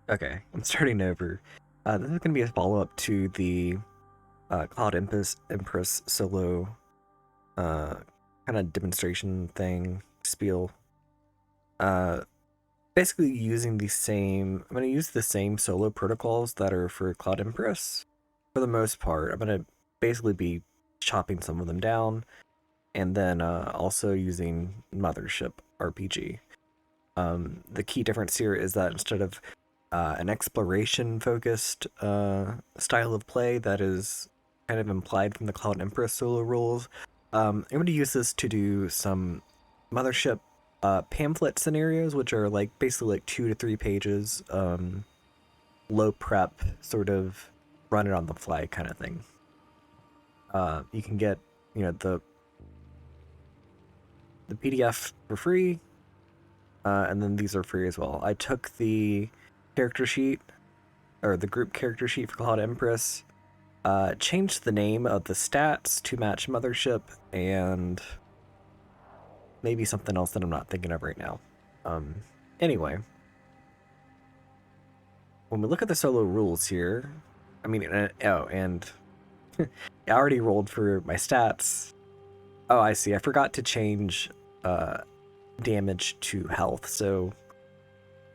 Okay, I'm starting over. This is going to be a follow-up to the Cloud Empress solo uh, kind of demonstration thing, spiel. Uh, Basically using the same, I'm going to use the same solo protocols that are for Cloud Empress for the most part. I'm going to basically be chopping some of them down and then also using Mothership RPG. The key difference here is that instead of an exploration focused style of play that is kind of implied from the Cloud Empress solo rules, I'm going to use this to do some Mothership pamphlet scenarios, which are like basically like 2 to 3 pages, low prep, sort of run it on the fly kind of thing. You can get, the PDF for free, and then these are free as well. I took the character sheet, or the group character sheet for Cloud Empress, changed the name of the stats to match Mothership, and maybe something else that I'm not thinking of right now. Anyway, when we look at the solo rules here, I mean, and I already rolled for my stats. Oh, I see. I forgot to change damage to health, so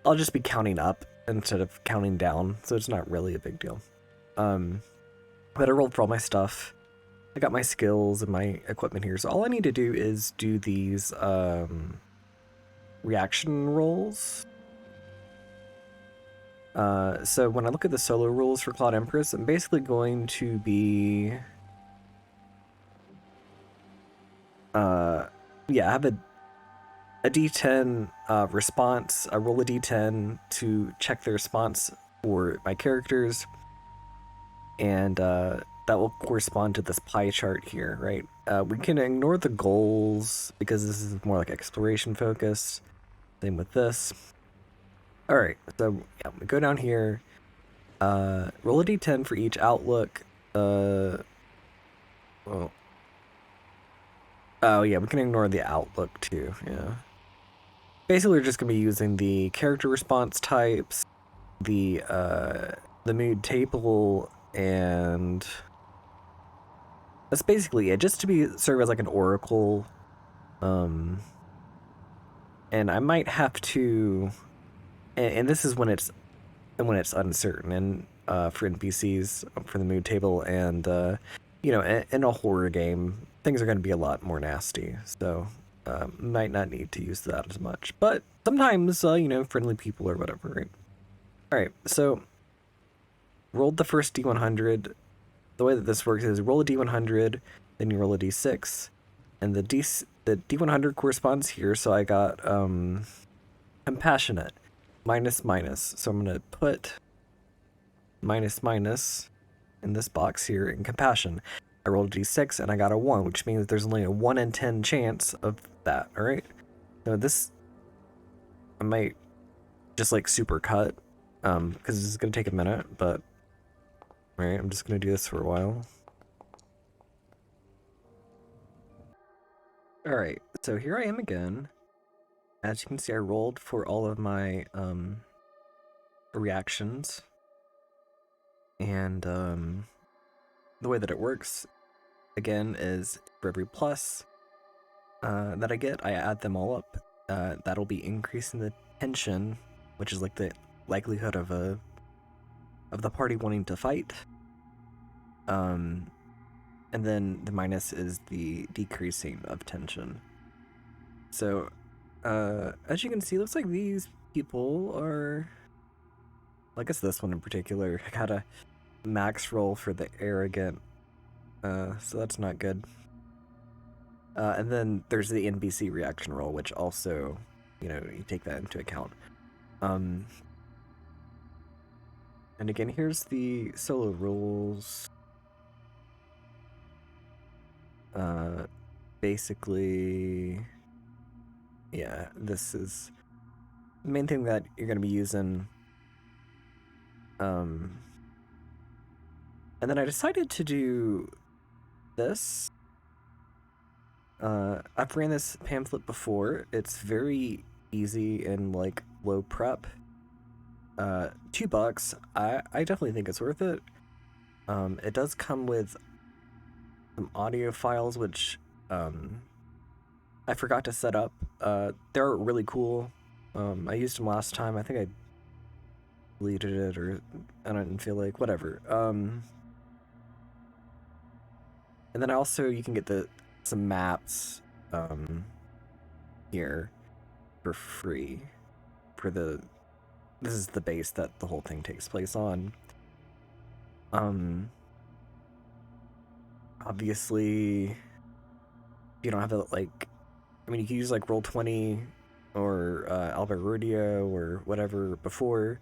I'll just be counting up instead of counting down, so it's not really a big deal. But I rolled for all my stuff. I got my skills and my equipment here, so all I need to do is do these reaction rolls. So when I look at the solo rules for Cloud Empress, I'm basically going to be yeah, I have a D10 response. I roll a D10 to check the response for my characters, and that will correspond to this pie chart here, right? We can ignore the goals because this is more like exploration focused. Same with this. All right, so yeah, we go down here. Roll a D10 for each outlook. Well, oh yeah, we can ignore the outlook too. Yeah. Basically, we're just gonna be using the character response types, the mood table, and that's basically it. Just to be serve as like an oracle. And I might have to, and this is when it's uncertain, and for NPCs for the mood table, and in a horror game, things are going to be a lot more nasty. So might not need to use that as much, but sometimes friendly people or whatever, right? All right, so rolled the first D100. The way that this works is roll a D100, then you roll a D6, and the D100 corresponds here. So I got compassionate minus minus. So I'm gonna put minus minus in this box here in compassion. I rolled a D6 and I got a 1, which means there's only a 1 in 10 chance of that. All right. So this I might just like super cut because this is gonna take a minute, but all right, I'm just gonna do this for a while. All right, so here I am again. As you can see, I rolled for all of my reactions, and the way that it works again is for every plus that I get, I add them all up. That'll be increasing the tension, which is like the likelihood of the party wanting to fight. And then the minus is the decreasing of tension. So, as you can see, it looks like these people are. I guess this one in particular. I got a max roll for the arrogant, so that's not good. And then there's the NPC reaction roll, which also, you take that into account. And again, here's the solo rules. Basically, yeah, this is the main thing that you're going to be using. And then I decided to do this. I've ran this pamphlet before. It's very easy and like low prep. $2. I definitely think it's worth it. It does come with some audio files, which I forgot to set up. They're really cool. I used them last time. I think I deleted it, or I didn't feel like, whatever. And then also you can get some maps here for free for this is the base that the whole thing takes place on. Obviously, you don't have to, like, I mean, you can use like Roll20 or Alberudio or whatever before,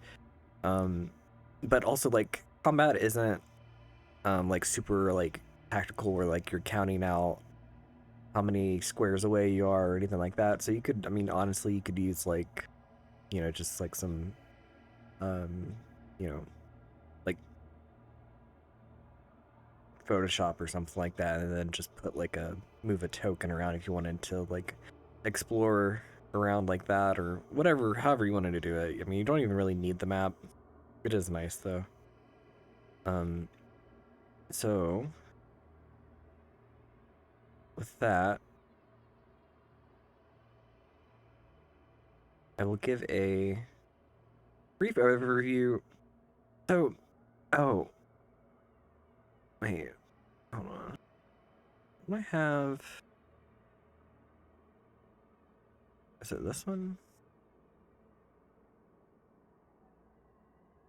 but also like combat isn't like super like tactical, where like you're counting out how many squares away you are or anything like that. So you could, I mean, honestly, you could use like, you know, just like some, you know, like Photoshop or something like that, and then just put like move a token around if you wanted to like explore around like that, or whatever, however you wanted to do it. I mean, you don't even really need the map. It is nice though. So with that, I will give a brief overview. So, oh, wait, hold on. Do I have? Is it this one?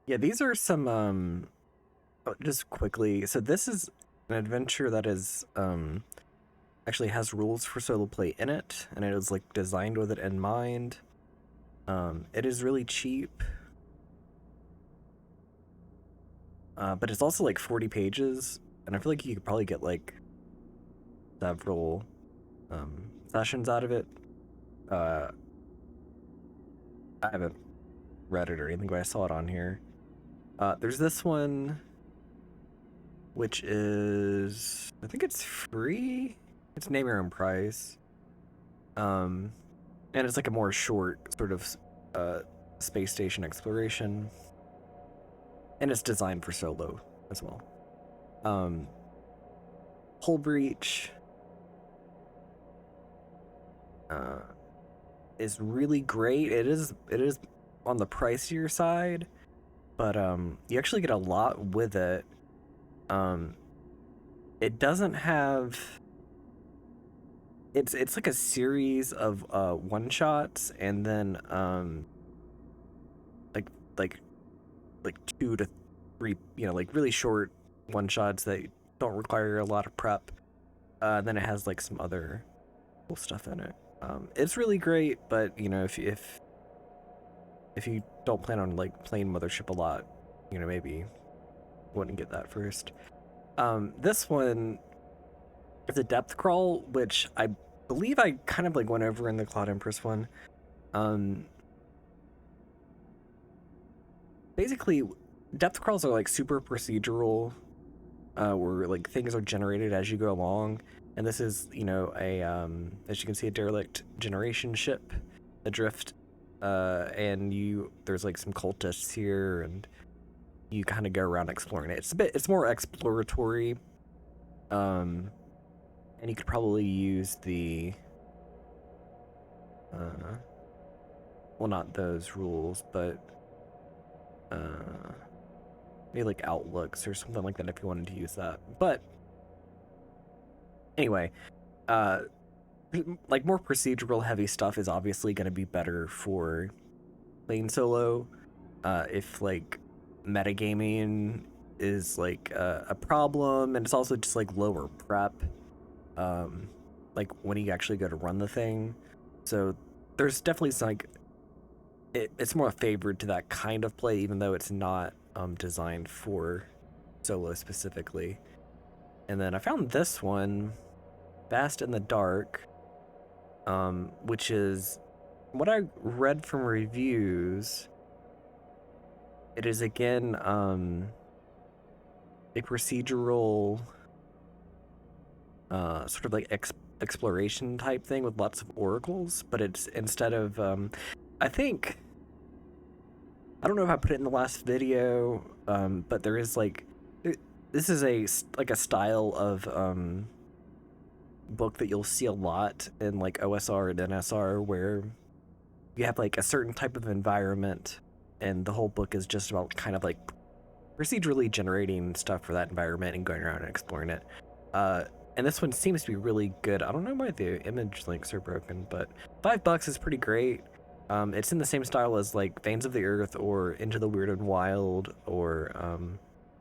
Yeah, these are some just quickly. So this is an adventure that is actually has rules for solo play in it, and it was like designed with it in mind. It is really cheap, but it's also like 40 pages, and I feel like you could probably get like several sessions out of it. I haven't read it or anything, but I saw it on here. There's this one, which is, I think it's free. It's name your own price. And it's like a more short sort of space station exploration, and it's designed for solo as well. Hull Breach is really great. It is on the pricier side, but you actually get a lot with it. It doesn't have, it's like a series of one shots, and then like 2 to 3, you know, like really short one shots that don't require a lot of prep. Then it has like some other cool stuff in it. It's really great, but you know, if you don't plan on like playing Mothership a lot, you know, maybe wouldn't get that first. This one is a depth crawl, which I believe I kind of like went over in the Cloud Empress one. Basically, depth crawls are like super procedural, where like things are generated as you go along. And this is, you know, a as you can see, a derelict generation ship adrift, and there's like some cultists here, and you kind of go around exploring it. It's more exploratory, and you could probably use the well, not those rules, but maybe like outlooks or something like that if you wanted to use that. But anyway, like more procedural heavy stuff is obviously going to be better for playing solo. If like metagaming is like a problem, and it's also just like lower prep, like when you actually go to run the thing. So there's definitely some, like, it's more favored to that kind of play, even though it's not designed for solo specifically. And then I found this one, Fast in the Dark, which is what I read from reviews. It is again a procedural sort of like exploration type thing with lots of oracles, but it's instead of I think I don't know if I put it in the last video, but there is like, this is like a style of book that you'll see a lot in like OSR and NSR, where you have like a certain type of environment, and the whole book is just about kind of like procedurally generating stuff for that environment and going around and exploring it. And this one seems to be really good. I don't know why the image links are broken, but $5 is pretty great. It's in the same style as like Veins of the Earth or Into the Weird and Wild, or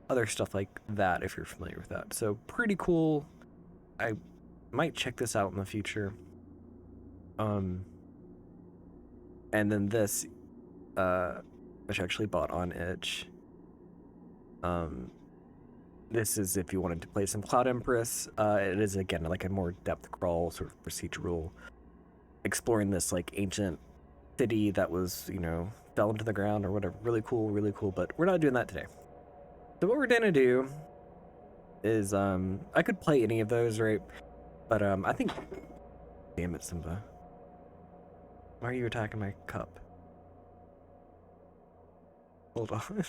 other stuff like that, if you're familiar with that. So pretty cool. I might check this out in the future. And then this, which I actually bought on Itch. This is if you wanted to play some Cloud Empress. It is, again, like a more depth crawl sort of procedural, exploring this like ancient city that was, fell into the ground or whatever. Really cool, but we're not doing that today. So what we're gonna do is, I could play any of those, right? But I think, damn it, Simba. Why are you attacking my cup? Hold on.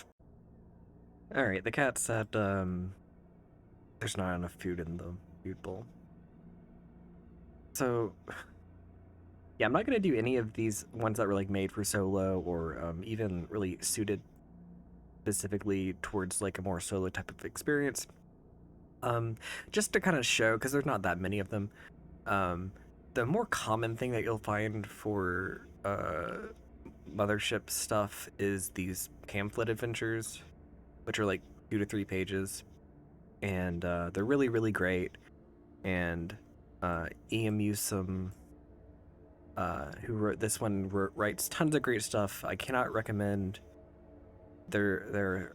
Alright, the cat said, there's not enough food in the food bowl. So, yeah, I'm not gonna do any of these ones that were like made for solo, or even really suited specifically towards like a more solo type of experience. Just to kind of show, because there's not that many of them. The more common thing that you'll find for Mothership stuff is these pamphlet adventures, which are like 2 to 3 pages, and they're really great. And EMU some who wrote this one writes tons of great stuff. I cannot recommend their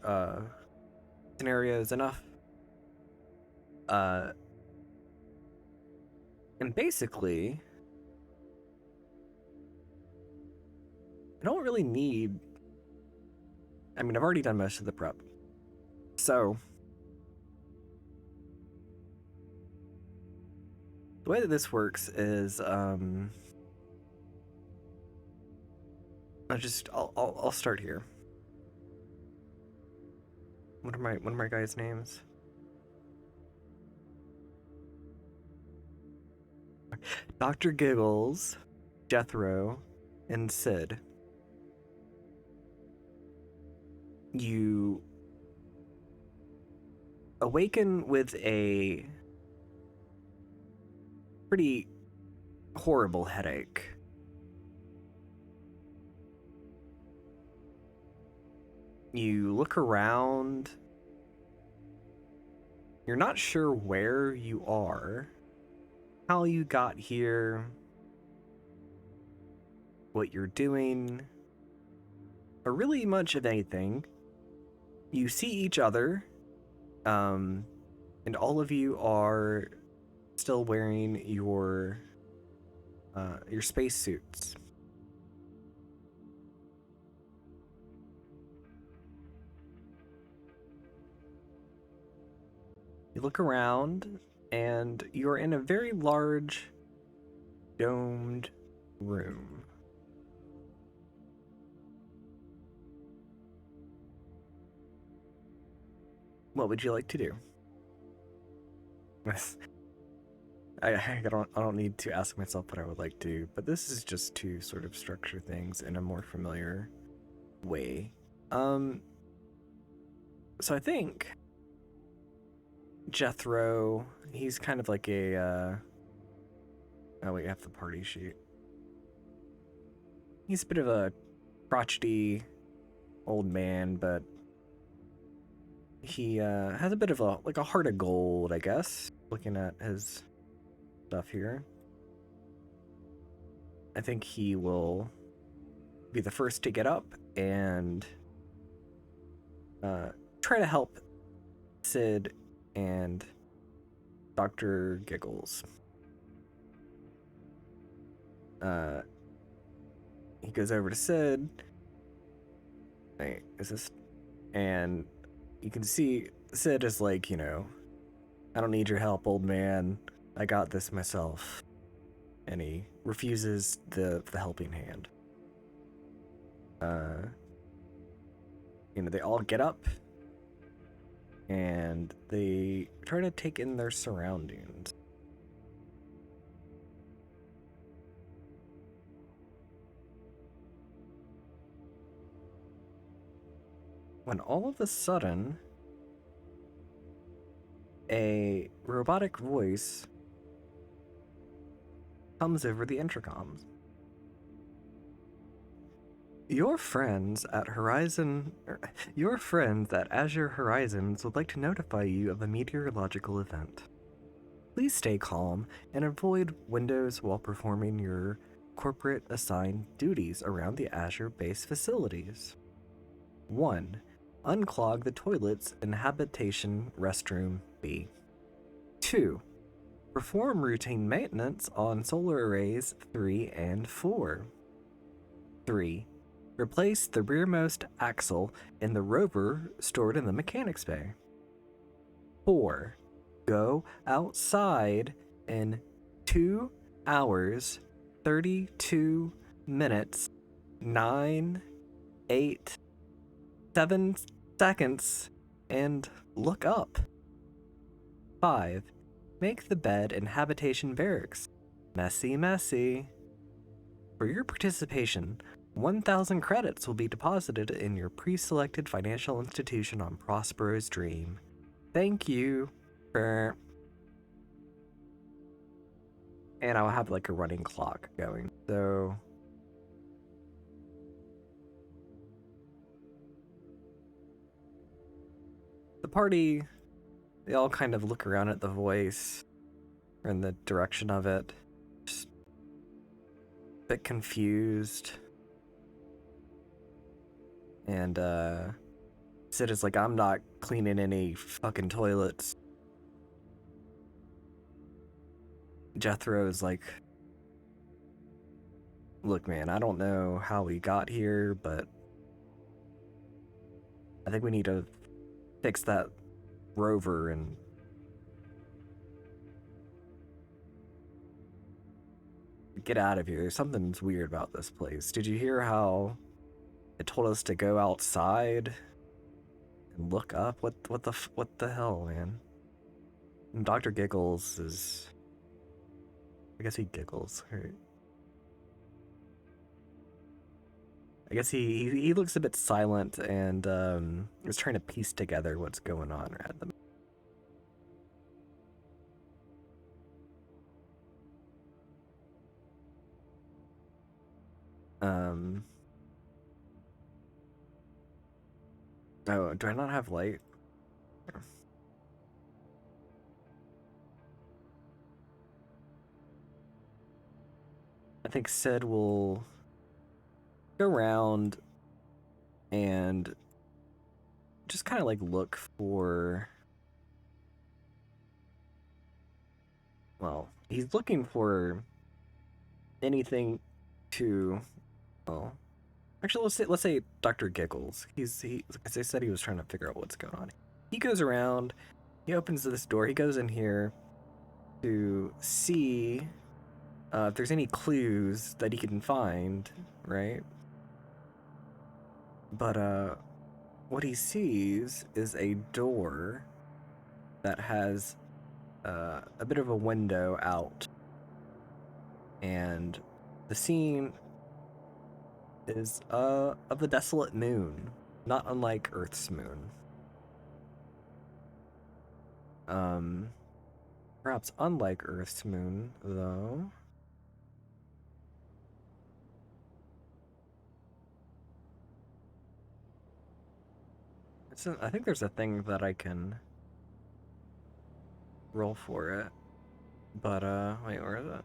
scenarios enough. And basically, I don't really need. I mean, I've already done most of the prep, so the way that this works is, I'll start here. What are my guys' names? Dr. Giggles, Jethro, and Sid. You awaken with a pretty horrible headache. You look around. You're not sure where you are, how you got here, what you're doing, or really much of anything. You see each other, and all of you are still wearing your spacesuits. You look around, and you're in a very large, domed room. What would you like to do? I don't need to ask myself what I would like to do, but this is just to sort of structure things in a more familiar way. So I think Jethro, he's kind of like a oh wait, I have the party sheet. He's a bit of a crotchety old man, but he has a bit of a heart of gold, I guess, looking at his stuff here. I think he will be the first to get up and try to help Sid and Dr. Giggles. He goes over to Sid. Wait, is this? And you can see Sid is like, I don't need your help, old man. I got this myself. And he refuses the helping hand. they all get up and they try to take in their surroundings. When all of a sudden, a robotic voice comes over the intercoms. Your friends at Azure Horizons would like to notify you of a meteorological event. Please stay calm and avoid windows while performing your corporate assigned duties around the Azure base facilities. 1. Unclog the toilets in Habitation Restroom B. 2. Perform routine maintenance on solar arrays 3 and 4. 3. Replace the rearmost axle in the rover stored in the mechanics bay. 4. Go outside in 2 hours, 32 minutes, 9, 8, 7 seconds, and look up. 5. Make the bed in Habitation Barracks. Messy, messy. For your participation, 1,000 credits will be deposited in your pre-selected financial institution on Prospero's Dream. Thank you. And I'll have like a running clock going. So the party, they all kind of look around at the voice or in the direction of it. Just a bit confused. And Sid is like, I'm not cleaning any fucking toilets. Jethro is like, look, man, I don't know how we got here, but I think we need to fix that rover and get out of here. Something's weird about this place. Did you hear how it told us to go outside and look up? What the hell, man? And Dr. Giggles is, I guess he giggles, right? I guess he looks a bit silent and is trying to piece together what's going on right at the Oh, do I not have light? I think Sid will go around and just kind of like look for, well, he's looking for anything to, well, actually let's say Dr. Giggles. As I said, he was trying to figure out what's going on. He goes around, he opens this door, he goes in here to see if there's any clues that he can find, right? But what he sees is a door that has a bit of a window out, and the scene is of the desolate moon, not unlike Earth's moon. Perhaps unlike Earth's moon, though. I think there's a thing that I can roll for it. But, wait, where is it?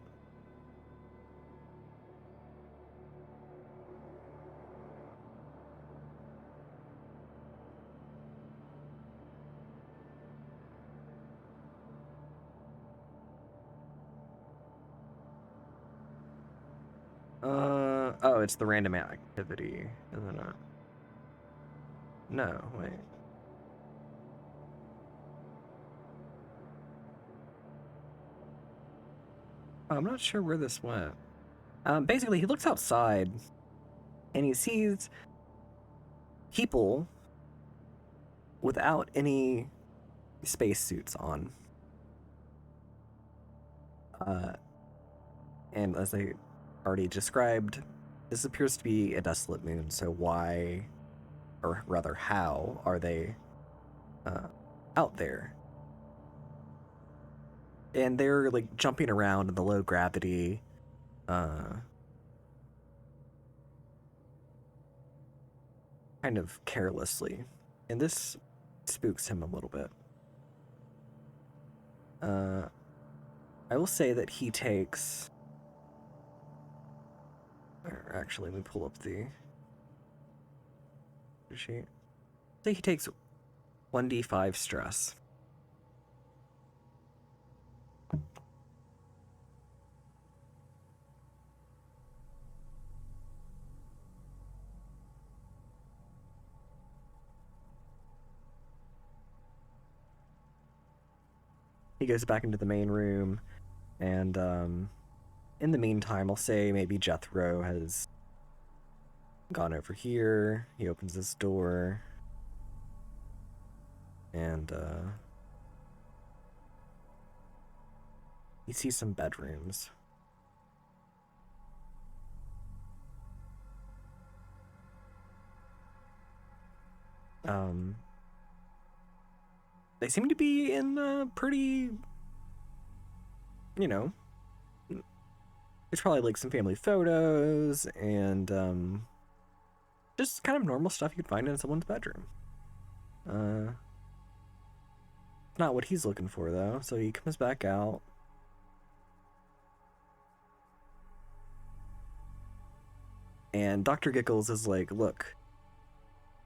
Oh, it's the random activity, isn't it? No, wait. Oh, I'm not sure where this went. Basically, he looks outside and he sees people without any spacesuits on. And as I already described, this appears to be a desolate moon, so why, or rather how, are they out there? And they're like jumping around in the low gravity, kind of carelessly. And this spooks him a little bit. I will say that he takes... Or actually, let me pull up the sheet. Say he takes 1d5 stress. He goes back into the main room, and in the meantime, I'll say maybe Jethro has gone over here. He opens this door, and he sees some bedrooms. They seem to be in pretty, you know, there's probably like some family photos and just kind of normal stuff you'd find in someone's bedroom. Not what he's looking for though, so he comes back out. And Dr. Giggles is like, look,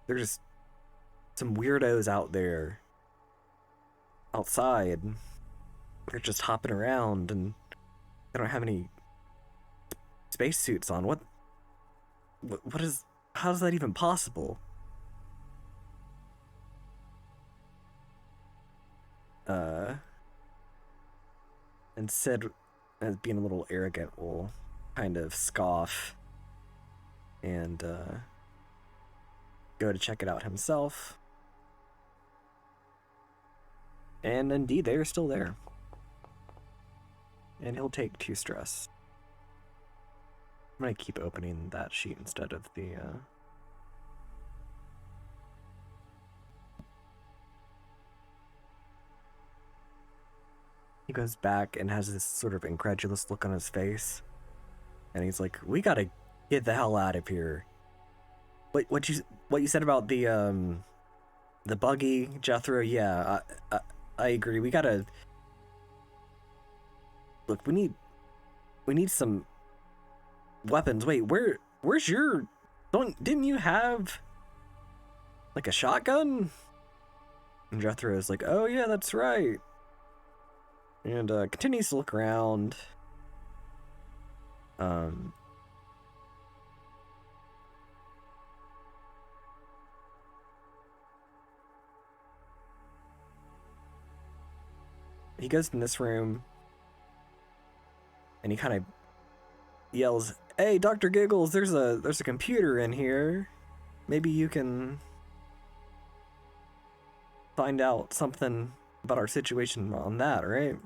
there's some weirdos out there outside. They're just hopping around and they don't have any spacesuits on. What is, how is that even possible? And Sid, as being a little arrogant, will kind of scoff and go to check it out himself. And indeed, they are still there. And he'll take 2 stress. I'm gonna keep opening that sheet instead of the He goes back and has this sort of incredulous look on his face. And he's like, we gotta get the hell out of here. What you said about the buggy, Jethro, yeah, I agree. We gotta... Look, we need some weapons. Wait, where's your... Didn't you have like a shotgun? And Jethro is like, oh yeah, that's right. And continues to look around. He goes in this room and he kind of yells, hey, Dr. Giggles, there's a computer in here. Maybe you can find out something about our situation on that, right?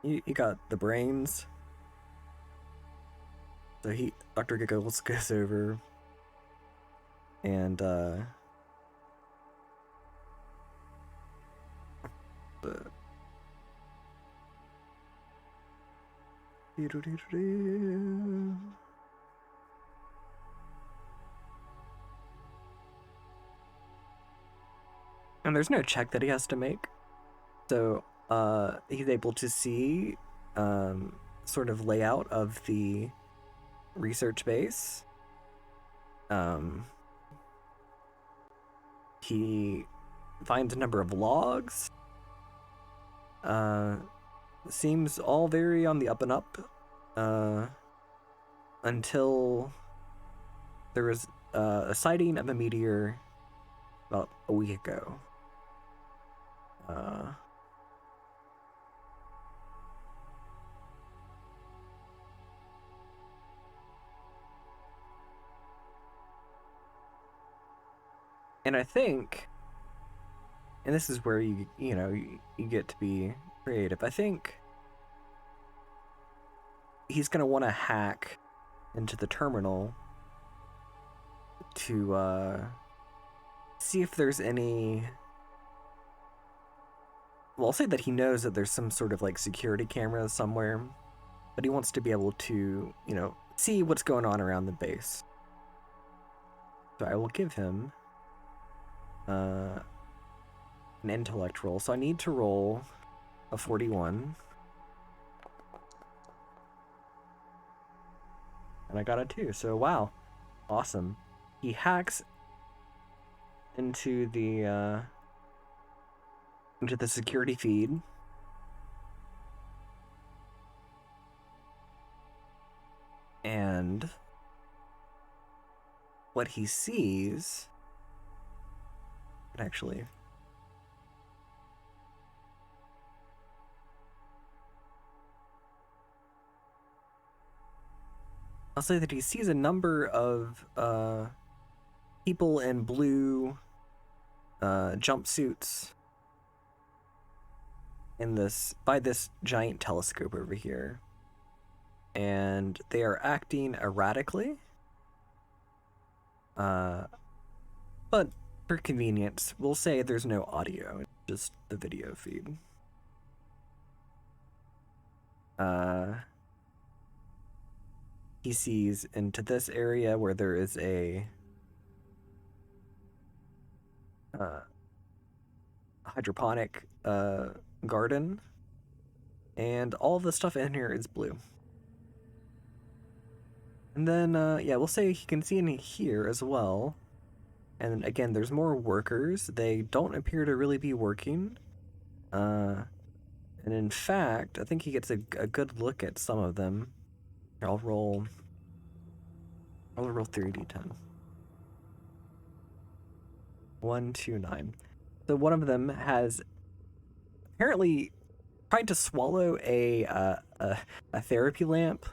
You got the brains. So Dr. Giggles goes over and and there's no check that he has to make. So he's able to see sort of layout of the research base. He finds a number of logs. Seems all very on the up and up until there was a sighting of a meteor about a week ago. And I think and this is where you get to be creative. I think he's gonna want to hack into the terminal to see if there's any. Well, I'll say that he knows that there's some sort of like security camera somewhere, but he wants to be able to, see what's going on around the base. So I will give him an intellect roll. So I need to roll a 41. And I got a 2. So wow. Awesome. He hacks into the security feed. And what he sees, actually, I'll say that he sees a number of people in blue jumpsuits by this giant telescope over here, and they are acting erratically. But for convenience, we'll say there's no audio, it's just the video feed. He sees into this area where there is a hydroponic garden, and all the stuff in here is blue. And then, yeah, we'll say he can see in here as well. And again, there's more workers. They don't appear to really be working. And in fact, I think he gets a good look at some of them. Here, I'll roll 3d10. 1, 2, 9. So one of them has apparently tried to swallow a therapy lamp.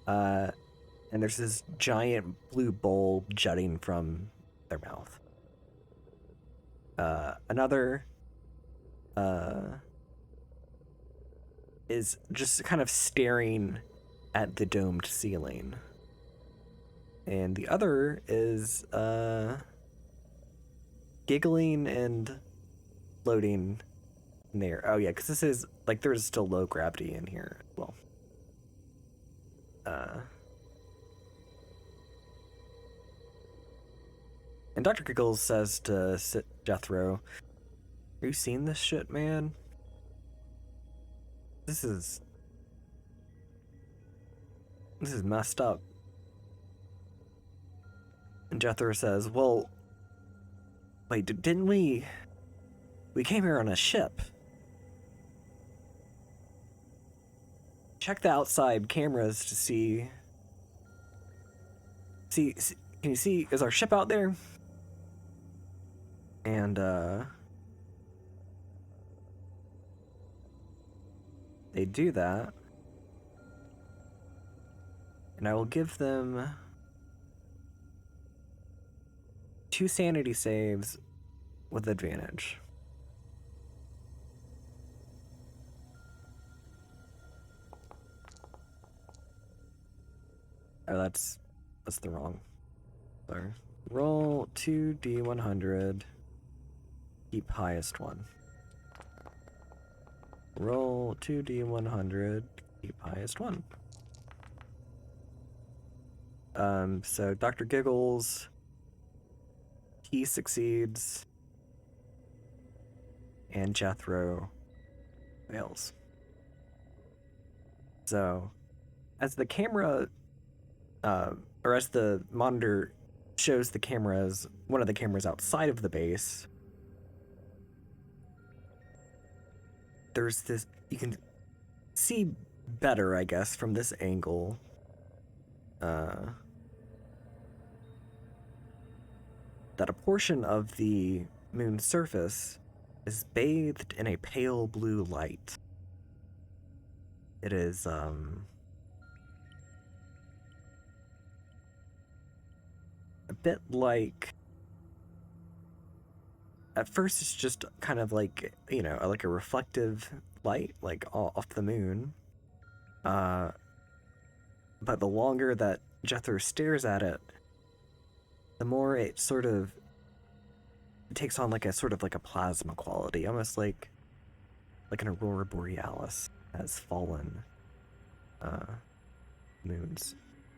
And there's this giant blue bowl jutting from their mouth. Another is just kind of staring at the domed ceiling. And the other is giggling and floating in there. Oh yeah, because this is like there's still low gravity in here as well. And Dr. Giggles says to Jethro, "Are you seeing this shit, man? This is messed up." And Jethro says, "Well, wait, didn't we came here on a ship? Check the outside cameras to see, can you see, is our ship out there?" And they do that. And I will give them 2 sanity saves with advantage. Oh, that's the wrong. Sorry. Roll 2d100. Keep highest one. Roll 2d100. Keep highest one. So Dr. Giggles, he succeeds, and Jethro fails. So, as the camera, or as the monitor shows the cameras, one of the cameras outside of the base, there's this, you can see better, I guess, from this angle. That a portion of the moon's surface is bathed in a pale blue light. It is, a bit like at first it's just kind of like, you know, like a reflective light, like off the moon. Uh, but the longer that Jethro stares at it, the more it sort of takes on like a sort of like a plasma quality, almost like an aurora borealis has fallen uh, moon's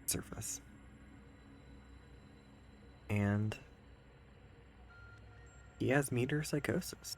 surface. And he has meteor psychosis.